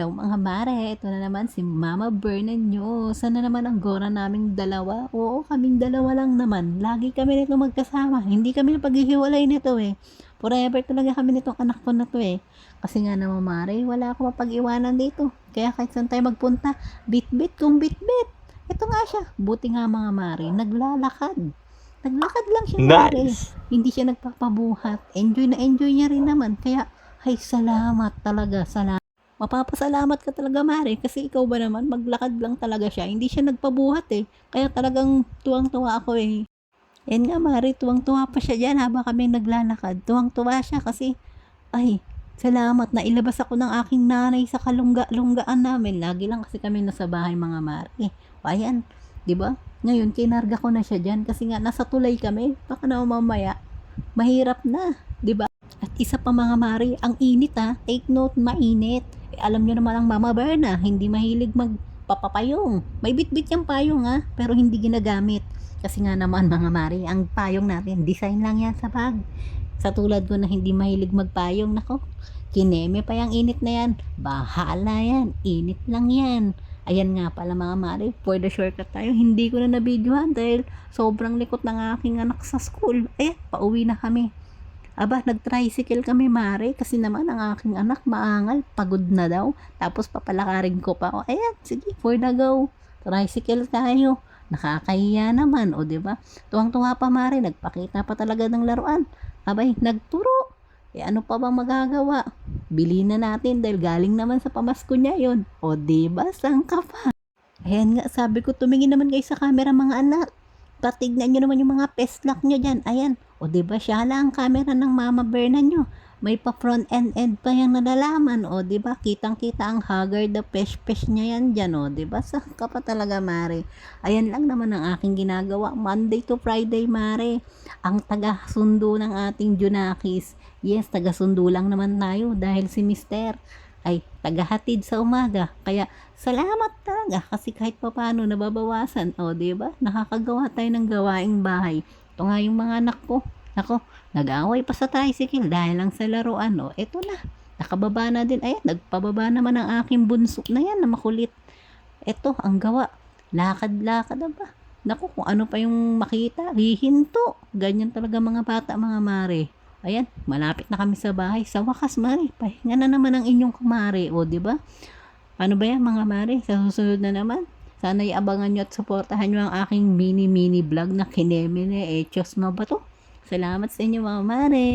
Hello mga mare, ito na naman si Mama Bernan nyo. Sana naman ang gora naming dalawa? Oo, kaming dalawa lang naman. Lagi kami nito magkasama. Hindi kami napaghihiwalay nito eh. Forever talaga kami nitong anak ko na to eh. Kasi nga naman mare, wala akong mapag-iwanan dito. Kaya kahit saan tayo magpunta, bit-bit kung bit-bit. Ito nga siya. Buti nga mga mare, naglalakad. Naglakad lang siya mare. Nice. Hindi siya nagpapabuhat. Enjoy na enjoy niya rin naman. Kaya, ay salamat talaga. Salamat. Mapapasalamat ka talaga mare kasi ikaw ba naman maglakad lang talaga siya, hindi siya nagpabuhat eh, kaya talagang tuwang-tuwa ako eh. Yan nga mare, tuwang-tuwa pa siya dyan habang kami naglalakad, tuwang-tuwa siya kasi ay salamat na ilabas ako ng aking nanay sa kalungga-lunggaan namin, lagi lang kasi kami nasa bahay mga mare. Ayan, di ba? Ngayon kinarga ko na siya dyan kasi nga nasa tulay kami, baka na mamaya mahirap na, di ba? At isa pa mga mari, ang init ha. Take note, mainit. Alam nyo naman ang Mama Berna, hindi mahilig magpapapayong. May bitbit yung payong ha, pero hindi ginagamit. Kasi nga naman mga mari, ang payong natin, design lang yan sa bag. Sa tulad ko na hindi mahilig magpayong, nako, kineme pa yung init na yan. Bahala yan, init lang yan. Ayan nga pala mga mari, for the shortcut tayo, hindi ko na nabidyohan dahil sobrang likot ng aking anak sa school. Ayan, pauwi na kami. Aba, nag-tricycle kami mare kasi naman ang aking anak maangal, pagod na daw. Tapos papalakarin ko pa. O, ayan, sige, for the go. Tricycle tayo. Nakakahiya naman, o 'di ba? Tuwang-tuwa pa mare, nagpakita pa talaga ng laruan. Abay, nagturo. Eh ano pa bang magagawa? Bili na natin dahil galing naman sa pamasko niya 'yon. O 'di ba? Saan ka pa? Ayan nga, sabi ko, tumingin naman kayo sa camera mga anak. Patignan nyo naman yung mga peslak nyo dyan. Ayan. O diba siya lang ang camera ng Mama Berna nyo. May pa front end pa yung nalalaman. O diba kitang kita ang haggard the pesh niya yan dyan. O diba saan ka pa talaga mare. Ayan lang naman ang aking ginagawa. Monday to Friday mare. Ang taga-sundo ng ating Junakis. Yes, taga-sundo lang naman tayo dahil si Mister ay tagahatid sa umaga. Kaya salamat talaga kasi kahit papaano nababawasan. O, di ba? Nakakagawa tayo ng gawaing bahay. Ito nga yung mga anak ko. Nako, nag-away pa sa tricycle dahil lang sa laruan. O, eto na. Nakababa na din. Ayan, nagpababa naman ang aking bunso na yan na makulit. Eto, ang gawa. Lakad-lakad na ba? Naku, kung ano pa yung makita, hihinto. Ganyan talaga mga bata, mga mare. Ayan, malapit na kami sa bahay. Sa wakas, mare, pahinga na naman ang inyong kumare. O, di ba? Ano ba yan, mga mare? Sa susunod na naman. Sana iabangan nyo at supportahan nyo ang aking mini vlog na kineme ni Echos mo ba to? Salamat sa inyo, mga mare.